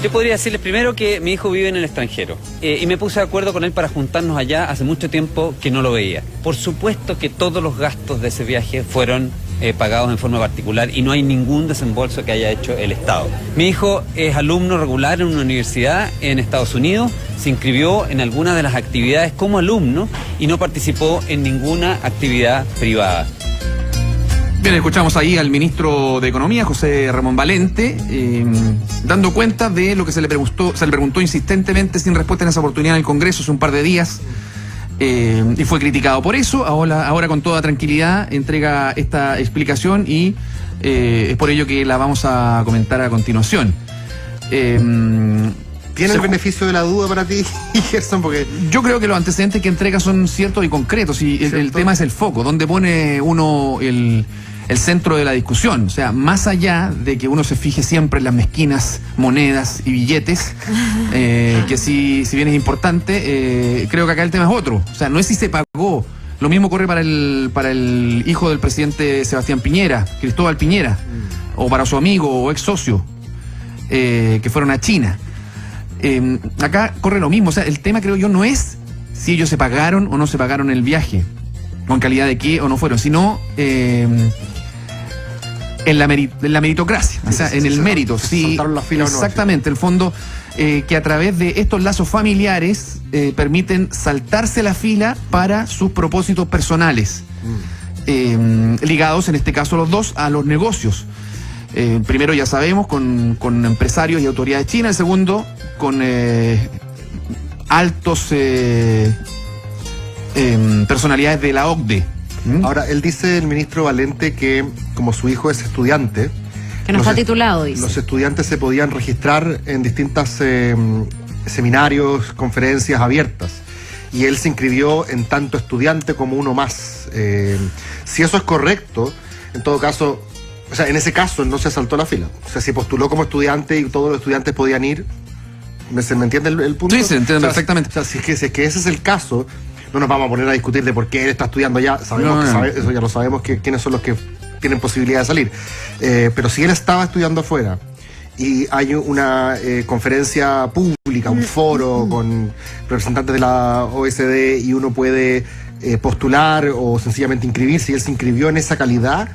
Yo podría decirles primero que mi hijo vive en el extranjero y me puse de acuerdo con él para juntarnos allá hace mucho tiempo que no lo veía. Por supuesto que todos los gastos de ese viaje fueron pagados en forma particular y no hay ningún desembolso que haya hecho el Estado. Mi hijo es alumno regular en una universidad en Estados Unidos, se inscribió en algunas de las actividades como alumno y no participó en ninguna actividad privada. Bien, escuchamos ahí al ministro de Economía, José Ramón Valente, dando cuenta de lo que se le preguntó insistentemente sin respuesta en esa oportunidad en el Congreso hace un par de días, y fue criticado por eso. Ahora con toda tranquilidad entrega esta explicación y es por ello que la vamos a comentar a continuación. ¿Tiene el beneficio de la duda para ti, Gerson? Porque yo creo que los antecedentes que entrega son ciertos y concretos, y el tema es el foco, donde pone uno el centro de la discusión. O sea, más allá de que uno se fije siempre en las mezquinas monedas y billetes, que si bien es importante, creo que acá el tema es otro. O sea, no es si se pagó. Lo mismo corre para el hijo del presidente Sebastián Piñera, Cristóbal Piñera, o para su amigo o ex socio, que fueron a China. Acá corre lo mismo. O sea, el tema, creo yo, no es si ellos se pagaron o no se pagaron el viaje, o en calidad de qué o no fueron, sino en la meritocracia, o sea, en el mérito. Sí, exactamente, el fondo, que a través de estos lazos familiares permiten saltarse la fila para sus propósitos personales, ligados, en este caso los dos, a los negocios. Primero, ya sabemos, con empresarios y autoridades chinas. El segundo, con altos personalidades de la OCDE. Ahora, él dice, el ministro Valente, que como su hijo es estudiante, que no está titulado, dice. Los estudiantes se podían registrar en distintas seminarios, conferencias abiertas, y él se inscribió en tanto estudiante como uno más. Si eso es correcto, en todo caso, o sea, en ese caso no se saltó la fila. O sea, si postuló como estudiante y todos los estudiantes podían ir, ¿me entiende el punto? Sí, se entiende perfectamente. O sea, si es que ese es el caso, no nos vamos a poner a discutir de por qué él está estudiando ya. Sabemos eso ya lo sabemos, quiénes son los que tienen posibilidad de salir. Pero si él estaba estudiando afuera y hay una conferencia pública, un foro con representantes de la OECD, y uno puede postular o sencillamente inscribirse, y él se inscribió en esa calidad,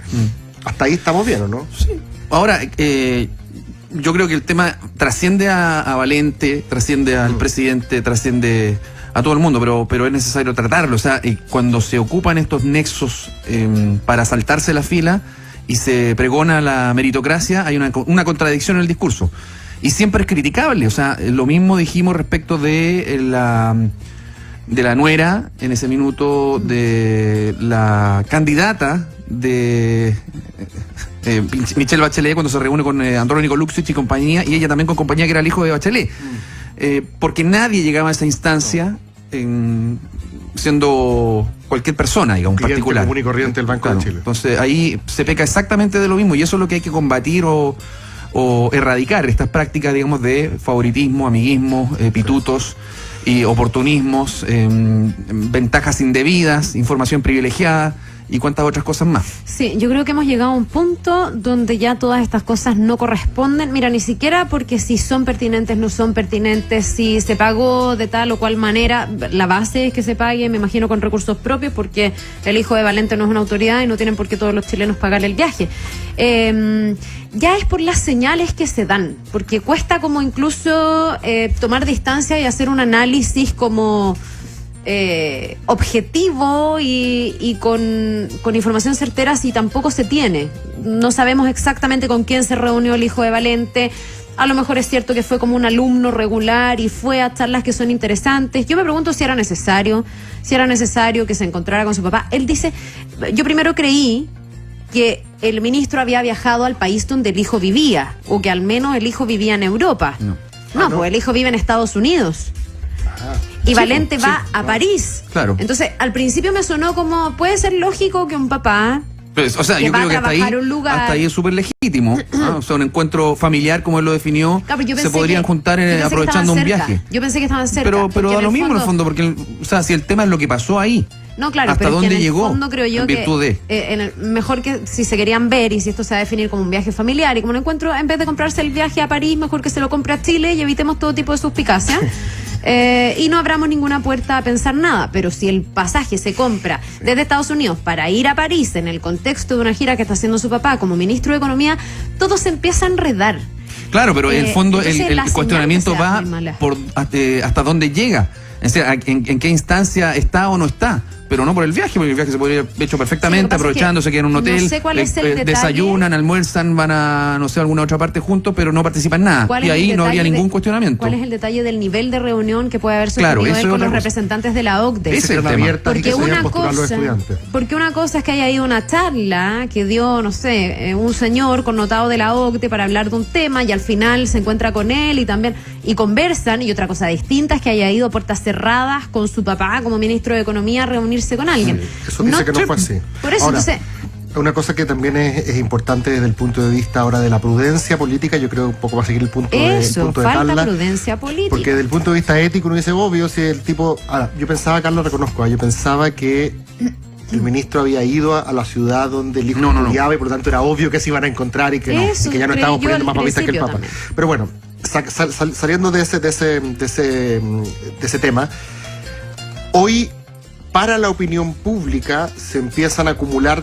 hasta ahí estamos bien, ¿o no? Sí. Ahora, yo creo que el tema trasciende a Valente, trasciende al presidente, trasciende a todo el mundo, pero es necesario tratarlo. O sea, cuando se ocupan estos nexos para saltarse la fila y se pregona la meritocracia, hay una contradicción en el discurso. Y siempre es criticable. O sea, lo mismo dijimos respecto de la nuera, en ese minuto, de la candidata de Michelle Bachelet, cuando se reúne con Andrónico Luxich y compañía, y ella también con compañía, que era el hijo de Bachelet. Porque nadie llegaba a esa instancia siendo cualquier persona, digamos, cliente particular. Común y corriente del Banco de Chile. Entonces ahí se peca exactamente de lo mismo, y eso es lo que hay que combatir o erradicar, estas prácticas, digamos, de favoritismo, amiguismo, pitutos y oportunismos, ventajas indebidas, información privilegiada y cuántas otras cosas más. Sí, yo creo que hemos llegado a un punto donde ya todas estas cosas no corresponden. Mira, ni siquiera porque si son pertinentes, no son pertinentes, si se pagó de tal o cual manera. La base es que se pague, me imagino, con recursos propios, porque el hijo de Valente no es una autoridad y no tienen por qué todos los chilenos pagarle el viaje. Ya es por las señales que se dan, porque cuesta como incluso tomar distancia y hacer un análisis como objetivo y con información certera, si tampoco se tiene. No sabemos exactamente con quién se reunió el hijo de Valente. A lo mejor es cierto que fue como un alumno regular y fue a charlas que son interesantes. Yo me pregunto si era necesario que se encontrara con su papá. Él dice, yo primero creí que el ministro había viajado al país donde el hijo vivía, o que al menos el hijo vivía en Europa. No, pues el hijo vive en Estados Unidos. Y sí, Valente va a París. Claro. Entonces, al principio me sonó como, puede ser lógico que un papá pues, o sea, yo creo que hasta ahí es súper legítimo, ¿no? O sea, un encuentro familiar, como él lo definió, claro, se podrían juntar aprovechando un viaje. Yo pensé que estaban cerca. Pero da lo mismo en el fondo, porque o sea, si el tema es lo que pasó ahí, No, claro, hasta pero es que dónde en el llegó fondo creo yo en virtud que de. mejor que si se querían ver y si esto se va a definir como un viaje familiar y como no encuentro, en vez de comprarse el viaje a París, mejor que se lo compre a Chile y evitemos todo tipo de suspicacia. Y no abramos ninguna puerta a pensar nada, pero si el pasaje se compra desde Estados Unidos para ir a París en el contexto de una gira que está haciendo su papá como ministro de Economía, todo se empieza a enredar. Claro, pero en el fondo entonces el la cuestionamiento señal que se da va es muy mala. por hasta dónde llega. O sea, en qué instancia está o no está. Pero no por el viaje, porque el viaje se podría haber hecho perfectamente, Sí, lo que pasa aprovechando, es se que quedan en un hotel, no sé cuál es el detalle. desayunan, almuerzan, van a, no sé, alguna otra parte juntos, pero no participan en nada. ¿Cuál Y es el ahí no habría detalle ningún de- cuestionamiento. ¿Cuál es el detalle del nivel de reunión que puede haber Claro, sostenido eso él es con otra los cosa. representantes de la OCDE? Ese es el Eran tema. abiertas y que se debían postular los estudiantes. Porque una cosa es que haya ido una charla que dio, no sé, un señor connotado de la OCDE para hablar de un tema y al final se encuentra con él y también y conversan, y otra cosa distinta es que haya ido a puertas cerradas con su papá como ministro de Economía a reunirse con alguien. Eso dice que no fue así. Por eso, Ahora, entonces, una cosa que también es importante desde el punto de vista ahora de la prudencia política, yo creo un poco va a seguir el punto eso, de falta Carla, prudencia política. porque desde el punto de vista ético uno dice, obvio, si el tipo... Ahora, yo pensaba, Carlos, reconozco, yo pensaba que el ministro había ido a la ciudad donde el hijo No. estudiaba y por lo tanto era obvio que se iban a encontrar y que, no, Eso y que ya no creí estábamos yo poniendo al más papistas que el principio Papa. también. Pero bueno, saliendo de ese tema, hoy para la opinión pública se empiezan a acumular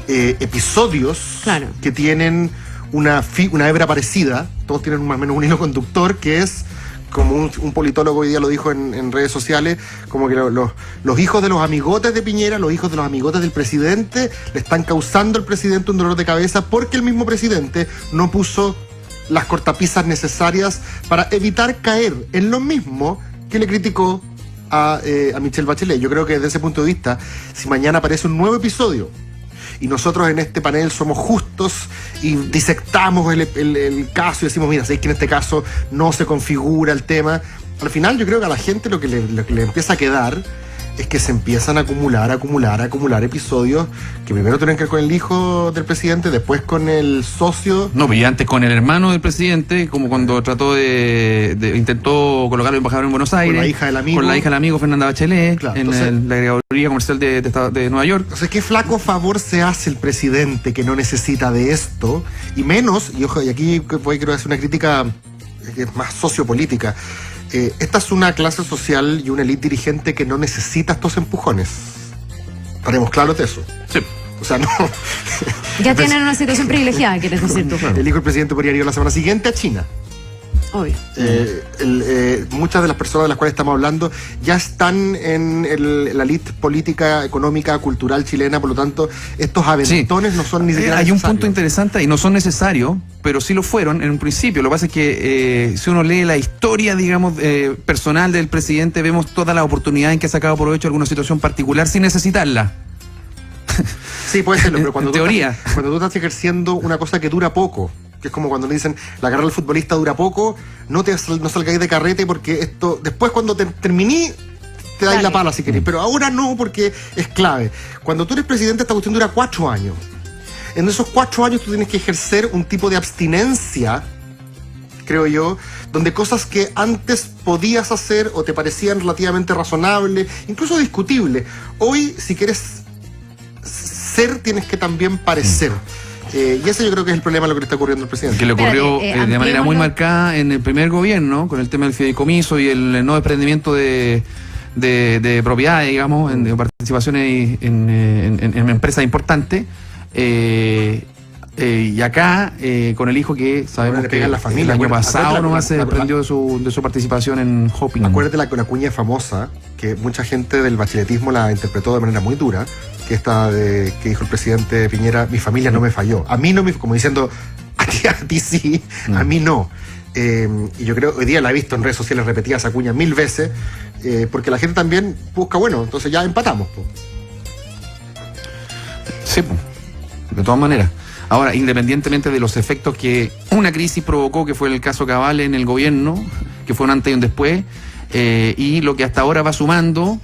episodios Claro. que tienen una hebra parecida, todos tienen más o menos un hilo conductor, que es, como un politólogo hoy día lo dijo en redes sociales, como que los hijos de los amigotes de Piñera, los hijos de los amigotes del presidente, le están causando al presidente un dolor de cabeza porque el mismo presidente no puso las cortapisas necesarias para evitar caer en lo mismo que le criticó a Michelle Bachelet. Yo creo que desde ese punto de vista, si mañana aparece un nuevo episodio y nosotros en este panel somos justos y disectamos el caso y decimos, mira, sé que en este caso no se configura el tema, al final yo creo que a la gente lo que le empieza a quedar es que se empiezan a acumular episodios que primero tienen que ver con el hijo del presidente, después con el socio. No, y antes con el hermano del presidente, como cuando trató intentó colocarlo embajador en Buenos Aires. Con la hija del amigo. Con la hija del amigo, Fernanda Bachelet, Claro, en entonces, la agregaduría comercial de Nueva York. Entonces, ¿qué flaco favor se hace el presidente que no necesita de esto? Y menos, y ojo, y aquí quiero hacer una crítica que es más sociopolítica. Esta es una clase social y una élite dirigente que no necesita estos empujones. Estaremos claros de eso. Sí. O sea, no. Ya tienen una situación privilegiada, quieres decir tú. El hijo del presidente podría ir la semana siguiente a China. Obvio. Muchas de las personas de las cuales estamos hablando ya están en la elite política, económica, cultural chilena, por lo tanto, estos aventones no son ni siquiera hay un necesarios. punto interesante y no son necesarios, pero sí lo fueron en un principio. Lo que pasa es que si uno lee la historia, digamos, personal del presidente, vemos todas las oportunidades en que ha sacado provecho de alguna situación particular sin necesitarla. Sí, puede serlo, pero cuando En teoría. Cuando tú estás ejerciendo una cosa que dura poco, que es como cuando le dicen la carrera del futbolista dura poco, no salgáis de carrete porque esto, después cuando terminí, te dais Dale. la pala si queréis, pero ahora no porque es clave. Cuando tú eres presidente, esta cuestión dura 4 años. En esos 4 años tú tienes que ejercer un tipo de abstinencia, creo yo, donde cosas que antes podías hacer o te parecían relativamente razonables, incluso discutibles, hoy si quieres ser, tienes que también parecer. Y ese yo creo que es el problema de lo que le está ocurriendo al presidente. Que le ocurrió Espérate, de manera muy ampliémoslo. marcada en el primer gobierno, con el tema del fideicomiso y el no desprendimiento de propiedades, digamos, de participaciones en empresas importantes. Y acá, con el hijo que sabemos Ahora le que pegan la familia. el año Acuérdate, pasado nomás se la- desprendió de su participación en Hopping. Acuérdate la cuña famosa, que mucha gente del bacheletismo la interpretó de manera muy dura, que esta de que dijo el presidente Piñera, mi familia no me falló. A mí no me, como diciendo, a ti sí, a mí no. Y yo creo, hoy día la he visto en redes sociales repetida esa cuña 1000 veces, porque la gente también busca, bueno, entonces ya empatamos. Po. Sí, po. De todas maneras. Ahora, independientemente de los efectos que una crisis provocó, que fue el caso Cabal en el gobierno, que fue un antes y un después, y lo que hasta ahora va sumando,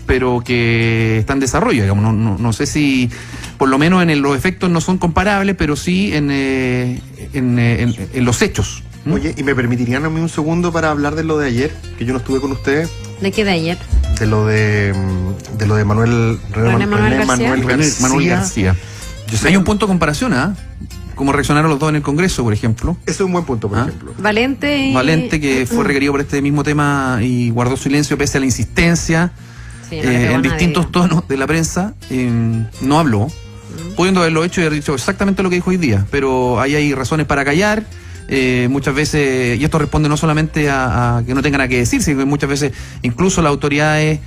pero que está en desarrollo, digamos. No sé si, por lo menos los efectos no son comparables, pero sí en los hechos. Oye, ¿y me permitirían a mí un segundo para hablar de lo de ayer, que yo no estuve con ustedes? ¿De qué de ayer? de lo de Manuel García. Hay un punto de comparación, ¿ah? Cómo reaccionaron los dos en el Congreso, por ejemplo. Ese es un buen punto, por ejemplo. Valente, que fue requerido por este mismo tema y guardó silencio pese a la insistencia en distintos tonos de la prensa. No habló, pudiendo haberlo hecho y haber dicho exactamente lo que dijo hoy día, pero ahí hay razones para callar. Muchas veces, y esto responde no solamente a que no tengan nada que decir, sino que muchas veces incluso las autoridades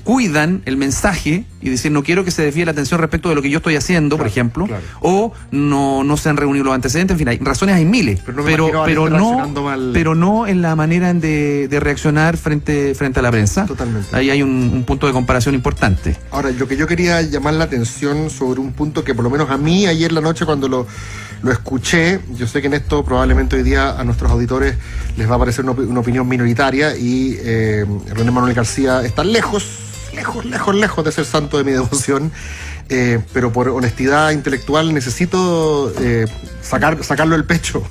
cuidan el mensaje y dicen no quiero que se desvíe la atención respecto de lo que yo estoy haciendo, por ejemplo, o no se han reunido los antecedentes, en fin, hay razones, hay miles, pero no en la manera de reaccionar frente a la prensa. Totalmente. Ahí hay un punto de comparación importante. Ahora, lo que yo quería llamar la atención sobre un punto que por lo menos a mí ayer la noche cuando lo escuché, yo sé que en esto probablemente hoy día a nuestros auditores les va a parecer una opinión minoritaria y René Manuel García está lejos de ser santo de mi devoción, pero por honestidad intelectual necesito sacarlo del pecho.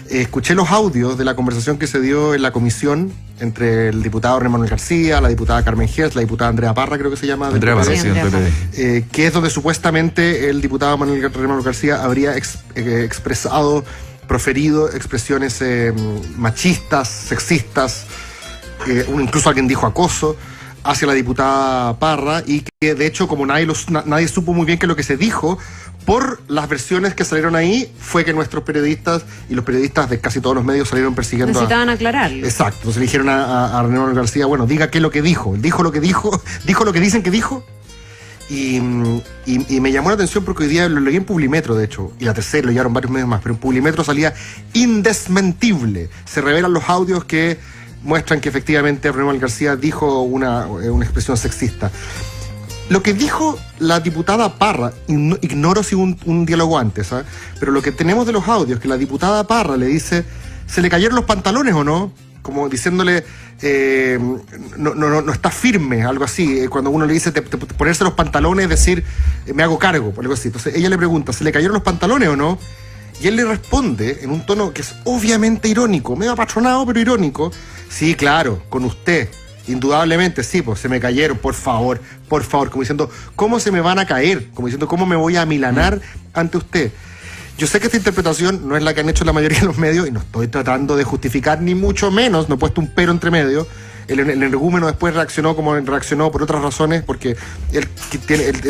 Escuché los audios de la conversación que se dio en la comisión entre el diputado René Manuel García, la diputada Carmen Gers, la diputada Andrea Parra, creo que se llama. Andrea Parra, sí, del PPD. Que es donde supuestamente el diputado René Manuel García habría proferido expresiones machistas, sexistas, incluso alguien dijo acoso hacia la diputada Parra, y que de hecho como nadie supo muy bien qué es lo que se dijo, por las versiones que salieron ahí, fue que nuestros periodistas y los periodistas de casi todos los medios salieron persiguiendo. Necesitaban aclararlo. Exacto. Entonces le dijeron a René Manuel García, bueno, diga qué es lo que dijo. Dijo lo que dijo, dijo lo que dicen que dijo. Y me llamó la atención porque hoy día lo leí en Publimetro, de hecho, y la tercera lo llevaron varios medios más, pero en Publimetro salía indesmentible. Se revelan los audios que muestran que efectivamente René Manuel García dijo una expresión sexista. Lo que dijo la diputada Parra, ignoro si hubo un diálogo antes, ¿eh? Pero lo que tenemos de los audios, que la diputada Parra le dice, ¿se le cayeron los pantalones o no? Como diciéndole, no está firme, algo así. Cuando uno le dice ponerse los pantalones, decir, me hago cargo, algo así. Entonces ella le pregunta, ¿se le cayeron los pantalones o no? Y él le responde en un tono que es obviamente irónico, medio apachonado, pero irónico. Sí, claro, con usted. Indudablemente, sí, pues se me cayeron, por favor, como diciendo, ¿cómo se me van a caer? Como diciendo, ¿cómo me voy a amilanar ante usted? Yo sé que esta interpretación no es la que han hecho la mayoría de los medios y no estoy tratando de justificar ni mucho menos, no he puesto un pero entre medio. El energúmeno después reaccionó como reaccionó por otras razones, porque él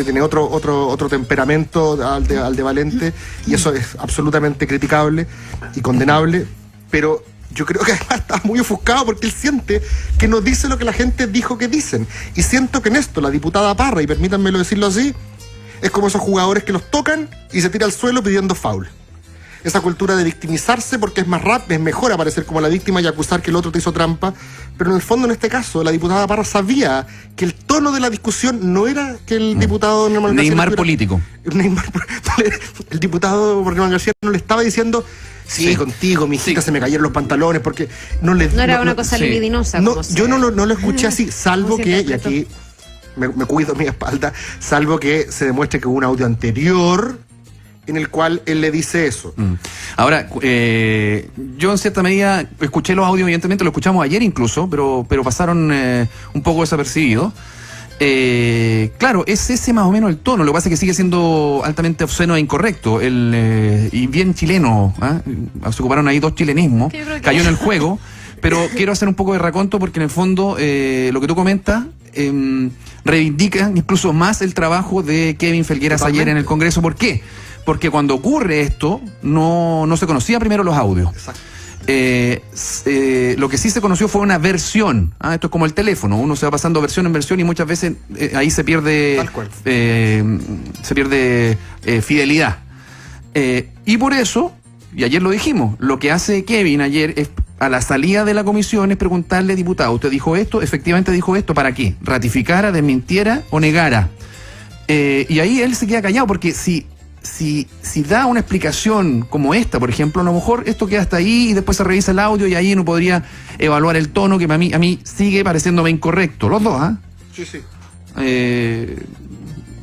tiene otro temperamento al de Valente, y eso es absolutamente criticable y condenable, pero yo creo que además está muy ofuscado porque él siente que no dice lo que la gente dijo que dicen. Y siento que en esto la diputada Parra, y permítanmelo decirlo así, es como esos jugadores que los tocan y se tira al suelo pidiendo foul. Esa cultura de victimizarse porque es más rápido, es mejor aparecer como la víctima y acusar que el otro te hizo trampa. Pero en el fondo, en este caso, la diputada Parra sabía que el tono de la discusión no era que el diputado Neymar político. El diputado René García no le estaba diciendo, sí, contigo, mi hijita, se me cayeron los pantalones, porque no era una cosa libidinosa. Yo no lo escuché así, salvo que, y aquí me cuido mi espalda, salvo que se demuestre que hubo un audio anterior en el cual él le dice eso. Ahora, yo en cierta medida escuché los audios, evidentemente lo escuchamos ayer incluso, pero pasaron un poco desapercibidos. Claro, es ese más o menos el tono. Lo que pasa es que sigue siendo altamente obsceno e incorrecto y bien chileno, ¿eh? Se ocuparon ahí dos chilenismos, cayó en el juego. Pero quiero hacer un poco de raconto porque en el fondo lo que tú comentas reivindica incluso más el trabajo de Kevin Felgueras ayer en el Congreso. ¿Por qué? Porque cuando ocurre esto no se conocía primero los audios. Exacto. Lo que sí se conoció fue una versión. Esto es como el teléfono, uno se va pasando versión en versión y muchas veces ahí se pierde fidelidad. Y por eso, y ayer lo dijimos, lo que hace Kevin ayer es, a la salida de la comisión, es preguntarle, diputado, ¿usted dijo esto? Efectivamente dijo esto, ¿para qué? ¿Ratificara, desmintiera o negara? Y ahí él se queda callado porque si da una explicación como esta, por ejemplo, a lo mejor esto queda hasta ahí y después se revisa el audio y ahí uno podría evaluar el tono que a mí sigue pareciéndome incorrecto. Los dos, Sí.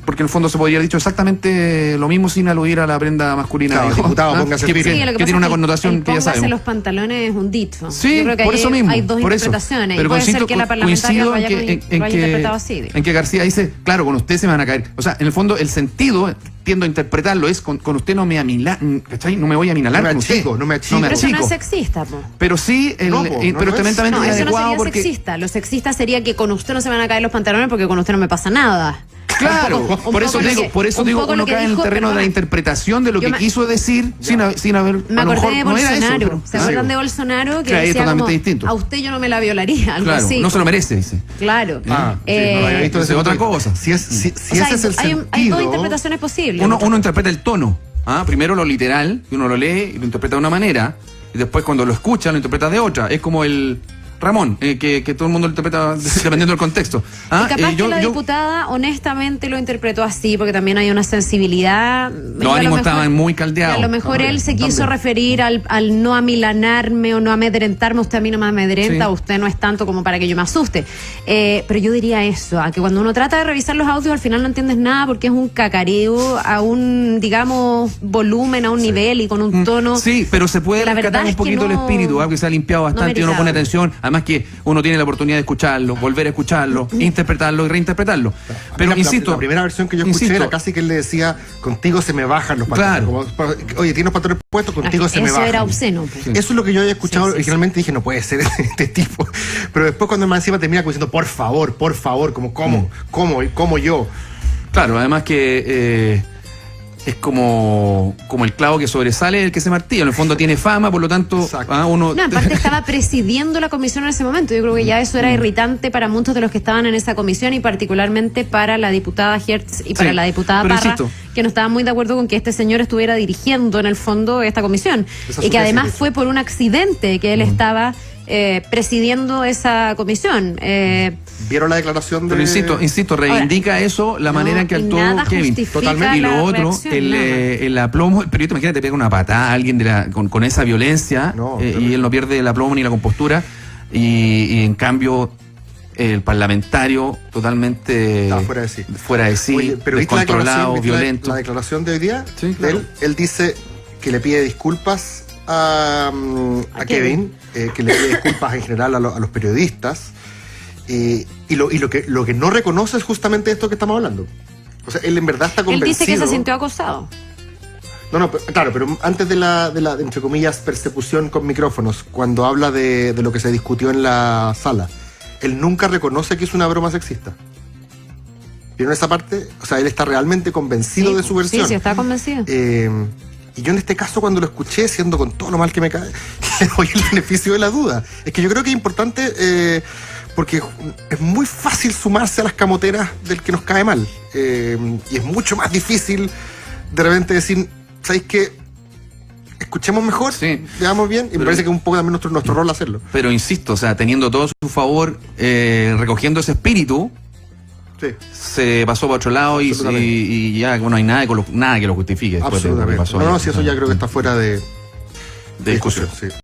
porque en el fondo se podría haber dicho exactamente lo mismo sin aludir a la prenda masculina. Claro, dijo, diputado, ¿ah? póngase que, firme. Sí, lo que pasa tiene es una que connotación el que ya póngase sabemos. los pantalones es un dicho. Sí, Yo creo que por ahí eso mismo. hay dos por eso. interpretaciones. Pero y puede ser coincido, que la parlamentaria lo haya, en lo haya interpretado así. en que García dice, claro, con usted se me van a caer. O sea, en el fondo, el sentido, tiendo a interpretarlo, es con usted no me amilar, ¿cachai? No me voy a amilalar No me con usted. achico, no me achico. Pero eso no achico. es sexista, po. Pero sí, No, pero no es es. tremendamente No, eso no inadecuado sería porque... sexista. Lo sexista sería que con usted no se van a caer los pantalones porque con usted no me pasa nada. Claro, Un poco por eso lo digo, que- por eso un digo, poco uno lo que cae en el dijo, terreno de la perdona. interpretación de lo Yo que me- quiso decir sin haber... Me a lo acordé mejor de no era eso, Bolsonaro. pero- ¿Se acuerdan de Bolsonaro? Que Claro, es decía totalmente como, distinto. a usted yo no me la violaría, algo Claro, así. no se lo merece, dice. Claro. Sí, no lo había visto es desde otra ese punto de vista. cosa. Si O sea, ese es el hay sentido. dos interpretaciones posibles. Uno interpreta el tono. Primero lo literal, y uno lo lee y lo interpreta de una manera, y después cuando lo escucha lo interpreta de otra. Es como el Ramón, que todo el mundo lo interpreta dependiendo del contexto. Y capaz que la diputada honestamente lo interpretó así, porque también hay una sensibilidad. Los ánimos estaban muy caldeados. A lo mejor También, él se quiso también. referir al no amilanarme o no amedrentarme. Usted a mí no me amedrenta, Sí. usted no es tanto como para que yo me asuste. Pero yo diría eso, a que cuando uno trata de revisar los audios al final no entiendes nada porque es un cacareo a un, digamos, volumen, a un nivel y con un tono. Sí, pero se puede La verdad rescatar un es que poquito el no- espíritu, que se ha limpiado bastante y uno meritaba. pone atención. Además que uno tiene la oportunidad de escucharlo, volver a escucharlo, interpretarlo y reinterpretarlo. Pero insisto, La primera versión que yo escuché insisto, era casi que él le decía, contigo se me bajan los pantalones. Claro. Como, oye, tienes los pantalones puestos, contigo se me Eso bajan. era obsceno. pues. Eso es lo que yo había escuchado Sí, sí, originalmente. Dije, no puede ser este tipo. Pero después, cuando más encima termina como diciendo, por favor, como, ¿cómo yo? Claro, además que es como el clavo que sobresale el que se martilla. En el fondo tiene fama, por lo tanto, Exacto. uno... No, en parte estaba presidiendo la comisión en ese momento. Yo creo que ya eso era irritante para muchos de los que estaban en esa comisión y particularmente para la diputada Hertz y para Sí, la diputada pero Parra, insisto. que no estaban muy de acuerdo con que este señor estuviera dirigiendo en el fondo esta comisión. Esa Y es que su además tesis. fue por un accidente que él estaba presidiendo esa comisión. ¿Vieron la declaración de...? Pero insisto, reivindica eso, la no, manera en que y actuó nada Kevin. justifica Totalmente. Y lo la otro, reacción, el aplomo, el periodista, imagínate, pega una patada a alguien con esa violencia No, y él no pierde el aplomo ni la compostura. Y en cambio, el parlamentario totalmente Estaba fuera de sí. Oye, pero ¿viste la descontrolado, declaración, violento. la declaración de hoy día? Sí, claro. Él dice que le pide disculpas a Kevin, que le pide disculpas en general a los periodistas, y lo que no reconoce es justamente esto que estamos hablando. O sea, él en verdad está Él convencido. dice que se sintió acosado. No, claro, pero antes de la, entre comillas, persecución con micrófonos, cuando habla de lo que se discutió en la sala, él nunca reconoce que es una broma sexista. ¿Vieron esa parte? O sea, él está realmente convencido de su versión. Sí, está convencido. Y yo en este caso, cuando lo escuché, siendo con todo lo mal que me cae, le doy el beneficio de la duda. Es que yo creo que es importante, porque es muy fácil sumarse a las camoteras del que nos cae mal. Y es mucho más difícil de repente decir, ¿sabéis qué? Escuchemos mejor, Sí. veamos bien, y me parece que es un poco también nuestro rol hacerlo. Pero insisto, o sea, teniendo todo a su favor, recogiendo ese espíritu, Sí, se pasó para otro lado Absolutamente. y ya no hay nada que lo justifique después de lo que absolutamente. pasó. No, ayer. si eso ya creo que está fuera de de discusión. Sí.